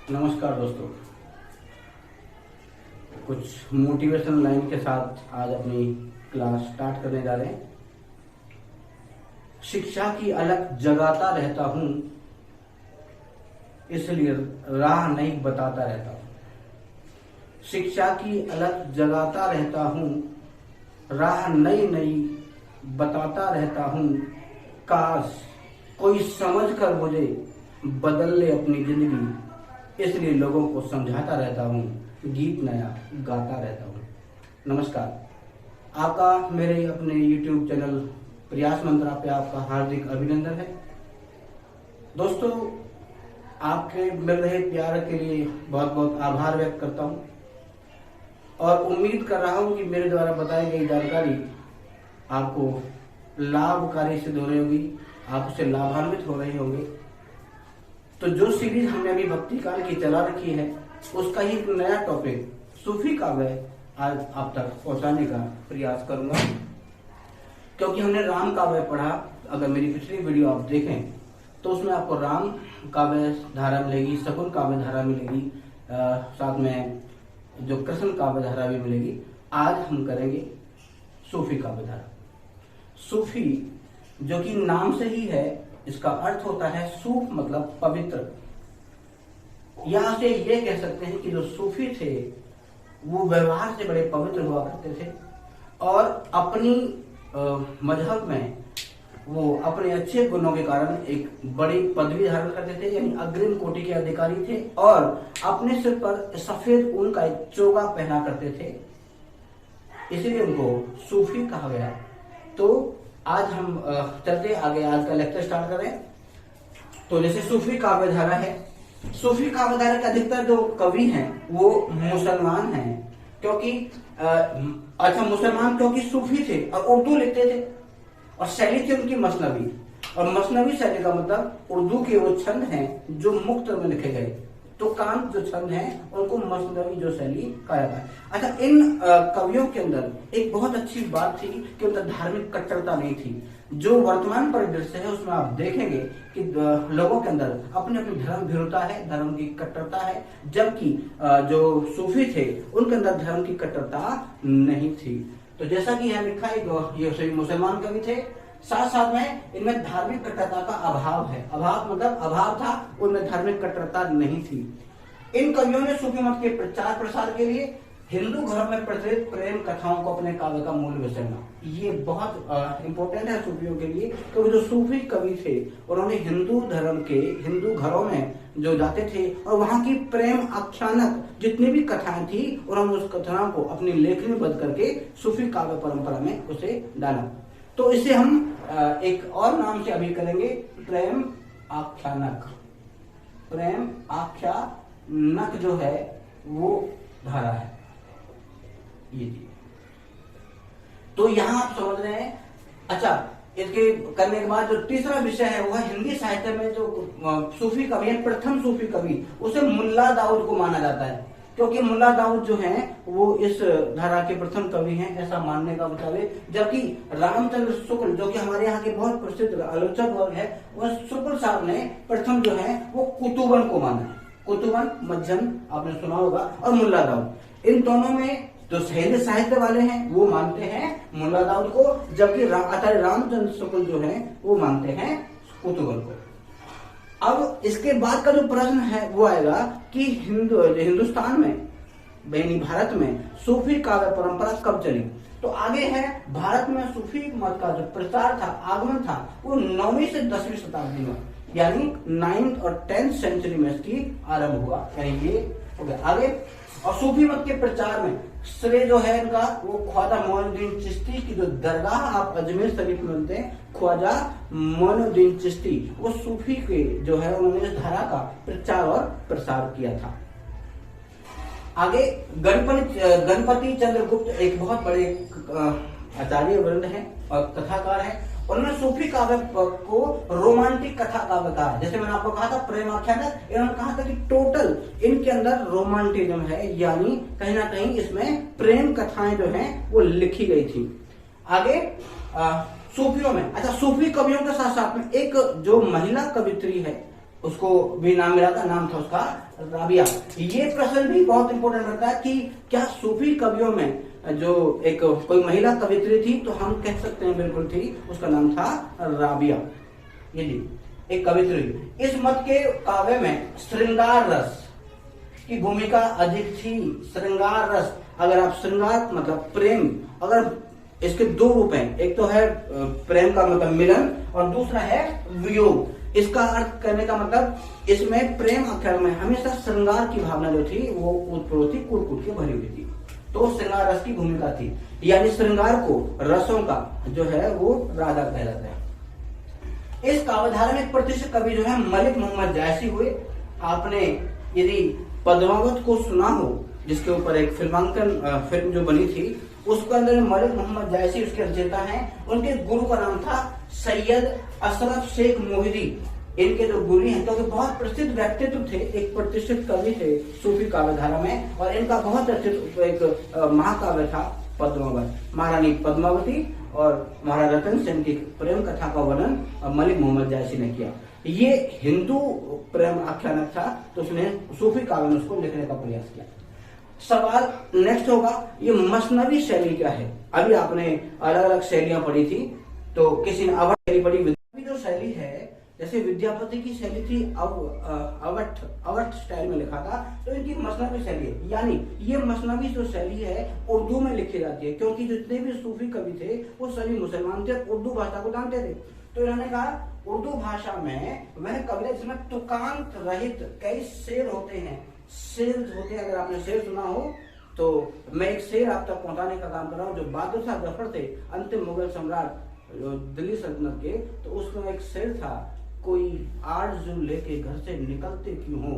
नमस्कार दोस्तों, कुछ मोटिवेशनल लाइन के साथ आज अपनी क्लास स्टार्ट करने जा रहे हैं। शिक्षा की अलग जगाता रहता हूं, इसलिए राह नहीं बताता रहता हूं। शिक्षा की अलग जगाता रहता हूं, राह नई नई बताता रहता हूं। काश कोई समझ कर मुझे बदल ले अपनी जिंदगी, इसलिए लोगों को समझाता रहता हूँ, गीत नया गाता रहता हूँ। नमस्कार, आपका मेरे अपने YouTube चैनल प्रयास मंत्रा पे आपका हार्दिक अभिनंदन है। दोस्तों, आपके मिल रहे प्यार के लिए बहुत बहुत आभार व्यक्त करता हूँ और उम्मीद कर रहा हूँ कि मेरे द्वारा बताई गई जानकारी आपको लाभकारी सिद्ध हो रही होगी, आप उससे लाभान्वित हो रहे होंगे। तो जो सीरीज हमने अभी भक्ति काल की चला रखी है, उसका ही एक नया टॉपिक सूफी काव्य आज आप तक पहुंचाने का प्रयास करूंगा। क्योंकि हमने राम काव्य पढ़ा, अगर मेरी पिछली वीडियो आप देखें तो उसमें आपको राम काव्य धारा मिलेगी, शकुन काव्य धारा मिलेगी, साथ में जो कृष्ण काव्य धारा भी मिलेगी। आज हम करेंगे सूफी काव्य धारा। सूफी जो कि नाम से ही है, इसका अर्थ होता है सूफ मतलब पवित्र। यहां से ये कह सकते हैं कि जो सूफी थे वो व्यवहार से बड़े पवित्र हुआ करते थे और अपनी मजहब में वो अपने अच्छे गुणों के कारण एक बड़ी पदवी धारण करते थे, यानी अग्रिम कोटि के अधिकारी थे और अपने सिर पर सफेद ऊन का एक चोगा पहना करते थे, इसलिए उनको सूफी कहा गया। तो आज हम चलते आगे, आज का लेक्चर स्टार्ट करें। तो जैसे सूफी काव्य धारा है, सूफी काव्य धारा के अधिकतर जो कवि हैं वो मुसलमान हैं, क्योंकि मुसलमान क्योंकि सूफी थे और उर्दू लिखते थे और शैली थी उनकी मसनवी। और मसनवी शैली का मतलब उर्दू के वो छंद हैं जो मुक्त में लिखे गए, तो कांत जो छंद हैं उनको मसनवी जो शैली कहा जाता है। अच्छा, इन कवियों के अंदर एक बहुत अच्छी बात थी कि उनका धार्मिक कट्टरता नहीं थी। जो वर्तमान परिदृश्य है उसमें आप देखेंगे कि लोगों के अंदर अपनी अपनी धर्म भीरुता है, धर्म की कट्टरता है, जबकि जो सूफी थे उनके अंदर धर्म की कट्टरता नहीं थी। तो जैसा कि यहाँ लिखा है, ये सभी मुसलमान कवि थे, साथ साथ में इनमें धार्मिक कट्टरता का अभाव है। अभाव मतलब अभाव था, उनमें धार्मिक कट्टरता नहीं थी। इन कवियों ने सूफी मत के प्रचार प्रसार के लिए हिंदू घरों में प्रचलित प्रेम कथाओं को अपने काव्य का मूल विषय माना। ये बहुत इंपॉर्टेंट है सूफियों के लिए, क्योंकि जो सूफी कवि थे उन्होंने हिंदू धर्म के हिंदू घरों में जो जाते थे और वहां की प्रेम आख्यानक जितनी भी कथाएं थी, उन्होंने उस कथाओं को अपनी लेखनी बदल करके सूफी काव्य परंपरा में उसे डाला। तो इसे हम एक और नाम से अभी करेंगे, प्रेम आख्यानक। प्रेम आख्यानक जो है वो धारा है ये। तो यहां आप समझ रहे हैं। अच्छा, इसके करने के बाद जो तीसरा विषय है वो है हिंदी साहित्य में जो सूफी कवि है, प्रथम सूफी कवि, उसे मुल्ला दाऊद को माना जाता है, क्योंकि मुल्ला दाऊद जो हैं वो इस धारा के प्रथम कवि हैं, ऐसा मानने का मुताबिक। जबकि रामचंद्र शुक्ल जो कि हमारे यहाँ के बहुत प्रसिद्ध आलोचक वर्ग है, वह शुक्ल साहब ने प्रथम जो है वो कुतुबन को माना है। कुतुबन, मज्जन आपने सुना होगा, और मुल्ला दाऊद, इन दोनों में जो हिंदी साहित्य वाले हैं वो मानते हैं मुल्ला दाऊद को, जबकि आचार्य रामचंद्र शुक्ल जो है वो मानते हैं कुतुबन को। अब इसके बाद का जो प्रश्न है वो आएगा कि हिंदुस्तान में, यानी भारत में सूफी काव्य परंपरा कब चली। तो आगे है, भारत में सूफी मत का जो प्रचार था, आगमन था, वो 9वीं से 10वीं शताब्दी में, यानी 9th और 10th सेंचुरी में इसकी आरंभ हुआ, यानी ये हो गया आगे। और सूफी मत के प्रचार में श्रेय जो है इनका वो ख्वाजा मोइनुद्दीन चिश्ती की जो दरगाह आप अजमेर शरीफ में मिलते हैं, ख्वाजा मोइनुद्दीन चिश्ती, वो सूफी के जो है उन्होंने इस धारा का प्रचार और प्रसार किया था। आगे गणपति चंद्र गुप्त एक बहुत बड़े आचार्य वृंद है और कथाकार है। उन्होंने सूफी काव्य को रोमांटिक कथा काव्य कहा है। जैसे मैंने आपको कहा था प्रेम आख्यानक, इन्होंने कहा था कि टोटल इनके अंदर रोमांटिज्म है, यानी कहीं ना कहीं इसमें प्रेम कथाएं जो हैं वो लिखी गई थी। आगे सूफियों में, अच्छा, सूफी कवियों के साथ साथ में एक जो महिला कवित्री है उसको भी नाम मिला था, नाम था उसका राबिया। ये प्रश्न भी बहुत इंपॉर्टेंट रहता है कि क्या सूफी कवियों में जो एक कोई महिला कवित्री थी, तो हम कह सकते हैं बिल्कुल थी, उसका नाम था राबिया। ये जी एक कवित्री। इस मत के काव्य में श्रृंगार रस की भूमिका अधिक थी। श्रृंगार रस, अगर आप श्रृंगार मतलब प्रेम, अगर इसके दो रूप हैं, एक तो है प्रेम का मतलब मिलन और दूसरा है वियोग। इसका अर्थ करने का मतलब इसमें प्रेम आख्यान में हमेशा श्रृंगार की भावना जो थी वो उत्प्रोत थी, कूट के भरी हुई थी, तो श्रृंगार रस की भूमिका थी। यानी श्रृंगार को रसों का जो है वो राधा कहलाता है। इस काव्यधारा में प्रतिष्ठित कवि जो है मलिक मोहम्मद जायसी हुए। आपने यदि पद्मावत को सुना हो, जिसके ऊपर एक फिल्म जो बनी थी, उसके अंदर मलिक मोहम्मद जायसी उसके रचयिता हैं। उनके गुरु का नाम था सैयद अशरफ शेख मोहिदी। इनके जो गुरु हैं, क्योंकि बहुत प्रसिद्ध व्यक्तित्व थे, एक प्रतिष्ठित कवि थे सूफी काव्यधारा में, और इनका बहुत प्रसिद्ध एक महाकाव्य था पद्मावत। महारानी पद्मावती और महाराजा रतन सेन की प्रेम कथा का वर्णन मलिक मोहम्मद जायसी ने किया। ये हिंदू प्रेम आख्यानक था, तो उसने सूफी काव्य में उसको लिखने का प्रयास किया। सवाल नेक्स्ट होगा, ये मसनवी शैली क्या है? अभी आपने अलग अलग शैलियां पढ़ी थी, तो किसी ने अवध शैली पढ़ी। जो शैली है, जैसे विद्यापति की शैली थी अवध स्टाइल में लिखा था, तो इनकी मसनवी शैली है। यानी ये मसनवी जो शैली है उर्दू में लिखी जाती है, क्योंकि जितने भी सूफी कवि थे वो सभी मुसलमान थे, उर्दू भाषा को जानते थे। तो इन्होंने कहा उर्दू भाषा में वह कविता जिसमें तुकांत रहित कई शेर होते हैं। शेर होते हैं, अगर आपने शेर सुना हो तो मैं एक शेर आप तक पहुंचाने का काम कर रहा हूँ। जो बहादुर शाह जफर थे, अंतिम मुगल सम्राट दिल्ली सल्तनत के, तो उसमें एक शेर था, कोई आरज़ू लेके घर से निकलते क्यों हो,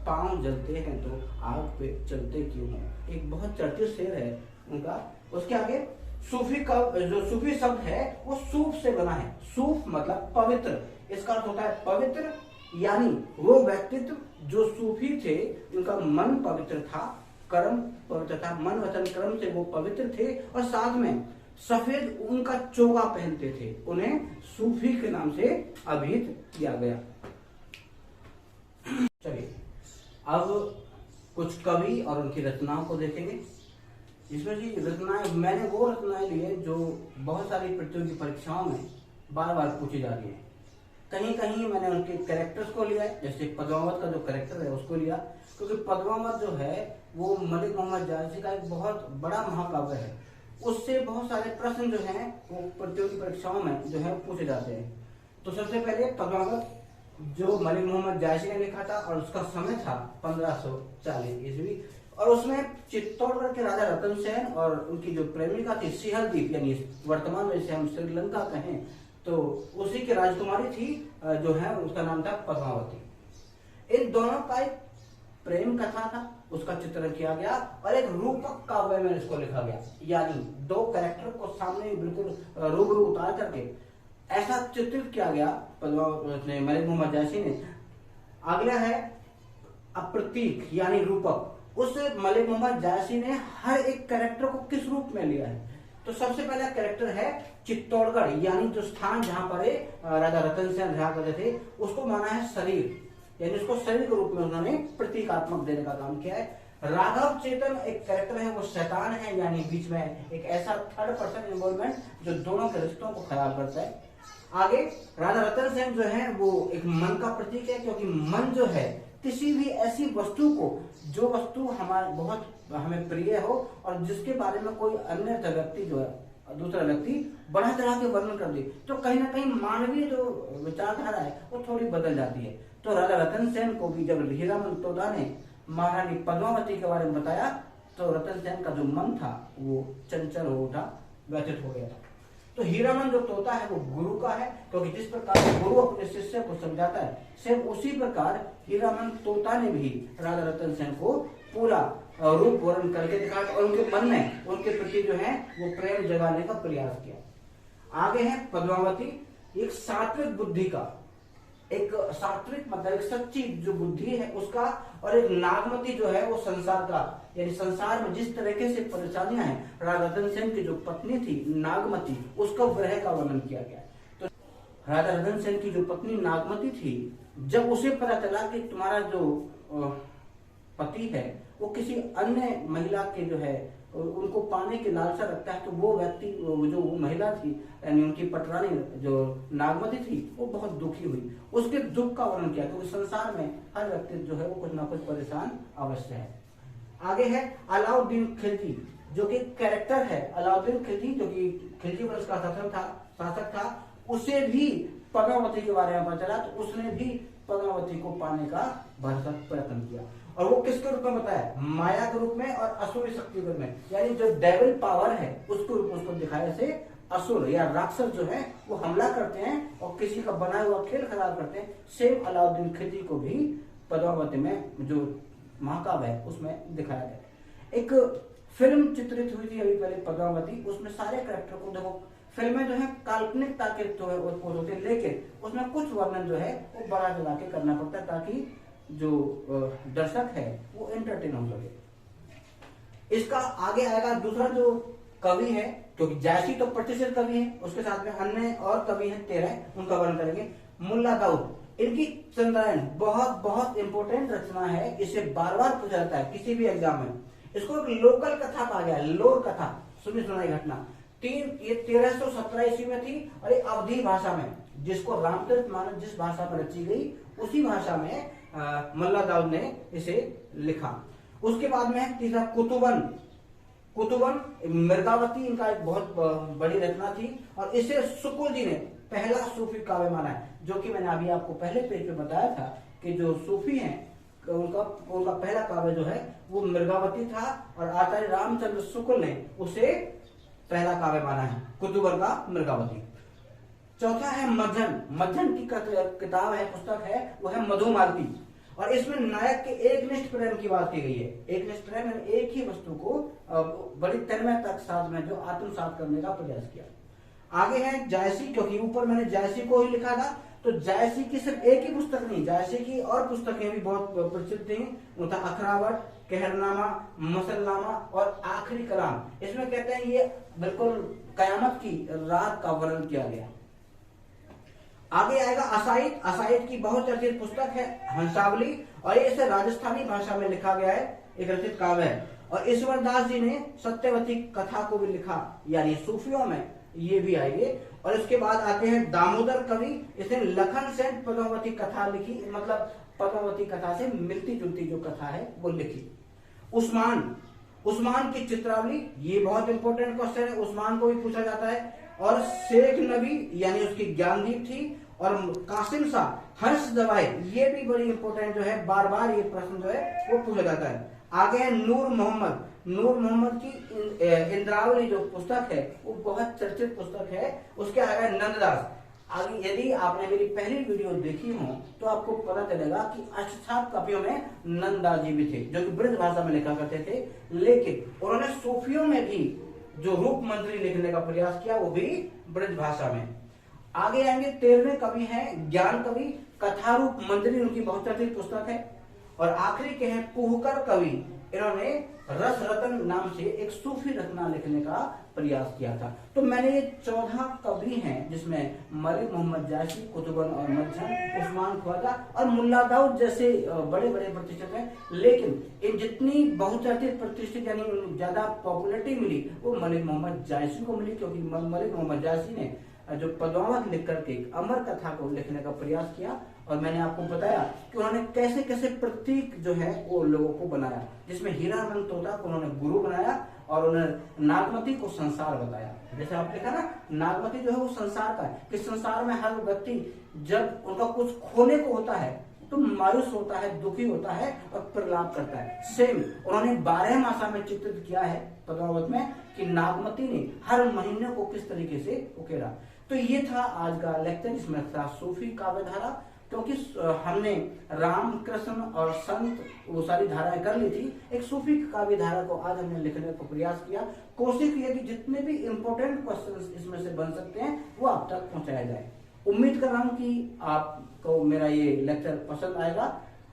पांव जलते हैं तो आग पे चलते क्यों हो। एक बहुत चर्चित शेर है उनका। उसके आगे सूफी का जो सूफी शब्द है वो सूफ से बना है। सूफ मतलब पवित्र, इसका अर्थ होता है पवित्र, यानी वो व्यक्तित्व जो सूफी थे, उनका मन पवित्र था, कर्म पवित्र था, मन वचन कर्म से वो पवित्र थे, और साथ में सफेद उनका चोगा पहनते थे। उन्हें सूफी के नाम से अभिहित किया गया। चलिए अब कुछ कवि और उनकी रचनाओं को देखेंगे। इसमें जी रचनाएं, मैंने वो रचनाएं ली है जो बहुत सारी प्रतियोगी परीक्षाओं में बार बार पूछी जा रही है। कहीं कहीं मैंने उनके कैरेक्टर्स को लिया है, जैसे पद्मावत का जो कैरेक्टर है उसको लिया, क्योंकि पद्मावत जो है वो मलिक मोहम्मद जायसी का एक बहुत बड़ा महाकाव्य है। उससे बहुत सारे प्रश्न जो हैं वो प्रतियोगी परीक्षाओं में जो है पूछे जाते हैं। तो सबसे पहले पद्मावत जो मलिक मोहम्मद जायसी ने लिखा था, और उसका समय था 1540 ईस्वी, और उसमें चित्तौड़गढ़ के राजा रतन सेन और उनकी जो प्रेमिका थी सिहलदीप, यानी वर्तमान में जैसे हम श्रीलंका कहें तो उसी की राजकुमारी थी, जो है उसका नाम था पद्मावती। इन दोनों का एक प्रेम कथा था, उसका चित्रण किया गया, और एक रूपक काव्य में इसको लिखा गया। यानी दो कैरेक्टर को सामने बिल्कुल रूबरू उतार करके ऐसा चित्रित किया गया मलिक मोहम्मद जायसी ने। अगला है अप्रतीक यानी रूपक। उस मलिक मोहम्मद जायसी ने हर एक कैरेक्टर को किस रूप में लिया है? तो सबसे पहला कैरेक्टर है चित्तौड़गढ़, यानी जो स्थान जहां पर राजा रतन सेन रहा करते थे, उसको माना है शरीर, यानी उसको शरीर के रूप में उन्होंने प्रतीकात्मक देने का काम किया है। राघव चेतन एक कैरेक्टर है, वो शैतान है, यानी बीच में एक ऐसा थर्ड पर्सन इन्वॉल्वमेंट जो दोनों के रिश्तों को खराब करता है। आगे राजा रतन सेन जो है वो एक मन का प्रतीक है, क्योंकि मन जो है किसी भी ऐसी वस्तु को, जो वस्तु हमारे बहुत हमें प्रिय हो और जिसके बारे में कोई अन्य व्यक्ति जो है दूसरा व्यक्ति बढ़ा चढ़ा के वर्णन कर दे, तो कहीं ना कहीं मानवीय जो विचारधारा है वो थोड़ी बदल जाती है। तो राजा रतन सेन को भी जब हीरामन तोता ने महारानी पद्मावती के बारे में बताया, तो रतन सेन का जो मन था वो चंचल हो उठा, व्यथित हो गया था। तो हीरामन जो तोता है वो गुरु का है, क्योंकि जिस प्रकार गुरु अपने शिष्य को समझाता है, सिर्फ उसी प्रकार हीरामन तोता ने भी राजा रतन सेन को पूरा रूप वर्णन करके दिखाया, और उनके मन में उनके प्रति जो है वो प्रेम जगाने का प्रयास किया। आगे है पद्मावती, एक सात्विक बुद्धि का, एक सात्विक मतलब एक सच्ची जो बुद्धि है उसका, और एक नागमती जो है वो संसार का, यानी संसार में जिस तरीके से परेशानियां हैं, राजा रतन सेन की जो पत्नी थी नागमती, उसका विरह का वर्णन किया गया। तो राजा रतन सेन की जो पत्नी नागमती थी जब उसे पता चला कि तुम्हारा जो पति है वो किसी अन्य महिला के जो है उनको पाने की लालसा रखता है, तो वो व्यक्ति जो वो महिला थी यानी उनकी पटरानी जो नागमती थी वो बहुत दुखी हुई। उसके दुख का वर्णन किया क्योंकि संसार में हर व्यक्ति जो है वो कुछ ना कुछ परेशान अवश्य है। आगे है अलाउद्दीन खिलजी, जो कि कैरेक्टर है। अलाउद्दीन खिलजी जो कि खिलजी वंश का शासक था, उसे भी पद्मावती के बारे में पता चला, तो उसने भी पद्मावती को पाने का भरसक प्रयत्न किया। और वो किसके रूप में बताया? माया के रूप में और असुर शक्ति के रूप में, यानी जो डेविल पावर है उसके रूप में उसको दिखाया से असुर या राक्षस जो है वो हमला करते हैं और किसी का बनाया हुआ खेल खराब करते हैं। सेम अलाउद्दीन खिलजी को भी पद्मावती में जो महाकाव्य है उसमें दिखाया गया। एक फिल्म चित्रित हुई थी अभी पहले पद्मावती, उसमें सारे कैरेक्टर को देखो, फिल्में जो है काल्पनिकता के तो है होते हैं, लेकिन उसमें कुछ वर्णन जो है वो बड़ा चला के करना पड़ता है ताकि जो दर्शक है वो एंटरटेन हो सके। इसका आगे आएगा दूसरा जो कवि है, क्योंकि जायसी तो प्रतिष्ठित कवि है, उसके साथ में अन्य और कवि हैं 13, उनका वर्णन करेंगे। मुल्ला दाऊद, इनकी चंद्रायन बहुत बहुत इंपोर्टेंट रचना है, इसे बार बार पूछा जाता है किसी भी एग्जाम में। इसको एक लोकल कथा कहा गया है, लोर कथा, सुनी सुनाई घटना। ये 1317 ईस्वी में थी और ये अवधी भाषा में, जिसको रामचरितमानस जिस भाषा में रची गई उसी भाषा में मुल्ला दाऊद ने इसे लिखा। उसके बाद में तीसरा कुतुबन मृगावती, इनका एक बहुत बड़ी रचना थी और इसे शुक्ल जी ने पहला सूफी काव्य माना है, जो कि मैंने अभी आपको पहले पेज पे बताया था कि जो सूफी हैं उनका पहला काव्य जो है वो मृगावती था और आचार्य रामचंद्र शुक्ल ने उसे पहला काव्य माना है, कुतुबन का मृगावती। चौथा है मज्जन की किताब है, पुस्तक है, वो है मधुमालती और इसमें नायक के एकनिष्ठ प्रेम की बात की गई है। एकनिष्ठ प्रेम में एक ही वस्तु को बड़ी तन्मयता के साथ में जो आत्मसात करने का प्रयास किया। आगे है जायसी, क्योंकि ऊपर मैंने जायसी को ही लिखा था, तो जायसी की सिर्फ एक ही पुस्तक नहीं, जायसी की और पुस्तकें भी बहुत प्रसिद्ध थी। उनका अखरावट, कहरनामा, मसलनामा और आखिरी कलाम। इसमें कहते हैं ये बिल्कुल कयामत की रात का वर्णन किया गया। आगे आएगा असाइद की बहुत चर्चित पुस्तक है हंसावली और ये इसे राजस्थानी भाषा में लिखा गया है, एक रचित काव्य है। और ईश्वर दास जी ने सत्यवती कथा को भी लिखा, यानी सूफियों में ये भी आएंगे। और इसके बाद आते हैं दामोदर कवि, इसने लखन सेन पद्मावती कथा लिखी, मतलब पद्मावती कथा से मिलती जुलती जो कथा है वो लिखी। उस्मान की चित्रावली, ये बहुत इंपॉर्टेंट क्वेश्चन है, उस्मान को भी पूछा जाता है। और शेख नबी यानी उसकी ज्ञानदीप थी। और कासिम शाह हर्ष दवाई, ये भी बड़ी इंपॉर्टेंट जो है, बार बार ये प्रश्न जो है वो पूछा जाता है। आगे है नूर मोहम्मद की इंद्रावली जो पुस्तक है वो बहुत चर्चित पुस्तक है। उसके आगे नंददास। आगे यदि आपने मेरी पहली वीडियो देखी हो तो आपको पता चलेगा कि अष्टछाप कवियों में नंददास जी भी थे, जो कि ब्रज भाषा में लिखा करते थे, लेकिन उन्होंने सूफियों में भी जो रूप मंत्री लिखने का प्रयास किया वो भी ब्रज भाषा में। आगे आएंगे 13वें कवि हैं ज्ञान कवि, कथारूप मंत्री उनकी बहुत चर्चित पुस्तक है। और आखिरी के हैं पुहकर कवि, इन्होंने रस रतन नाम से एक सूफी रचना लिखने का प्रयास किया था। तो मैंने ये 14 कवि हैं जिसमें मलिक मोहम्मद जायसी, कुतुबन और मज्जन, उस्मान ख्वाजा और मुल्ला दाऊद जैसे बड़े बड़े प्रतिष्ठित हैं, लेकिन इन जितनी बहुचर्चित प्रतिष्ठित यानी ज्यादा पॉपुलरिटी मिली वो मलिक मोहम्मद जायसी को मिली, क्योंकि मलिक मोहम्मद जायसी ने जो पद्मावत लिख करके अमर कथा को लिखने का प्रयास किया। और मैंने आपको बताया कि उन्होंने कैसे कैसे प्रतीक जो है वो लोगों को बनाया, जिसमें हीरा रंग तोता को उन्होंने गुरु बनाया और उन्होंने नागमती को संसार बताया। जैसे आप देखा ना, नागमती जो है वो संसार का है, कि संसार में हर व्यक्ति जब उनका कुछ खोने को होता है तो मायूस होता है, दुखी होता है और प्रलाप करता है। सेम उन्होंने 12 मासा में चित्रित किया है पद्मावत में कि नागमती ने हर महीने को किस तरीके से उकेरा। तो ये था आज का लेक्चर, इसमें था सूफी काव्य धारा, क्योंकि हमने राम कृष्ण और संत वो सारी धाराएं कर ली थी, एक सूफी काव्य धारा को आज हमने लिखने का प्रयास किया। कोशिश की कि जितने भी इंपॉर्टेंट क्वेश्चंस इसमें से बन सकते हैं वो आप तक पहुंचाया जाए। उम्मीद कर रहा हूं कि आपको मेरा ये लेक्चर पसंद आएगा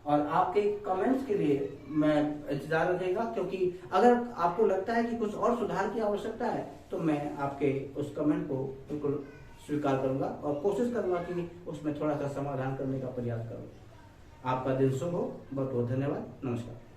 और आपके कमेंट्स के लिए मैं इंतजार रखेगा, क्योंकि अगर आपको लगता है कि कुछ और सुधार की आवश्यकता है तो मैं आपके उस कमेंट को बिल्कुल स्वीकार करूंगा और कोशिश करूंगा कि उसमें थोड़ा सा समाधान करने का प्रयास करूं। आपका दिन शुभ हो। बहुत बहुत धन्यवाद। नमस्कार।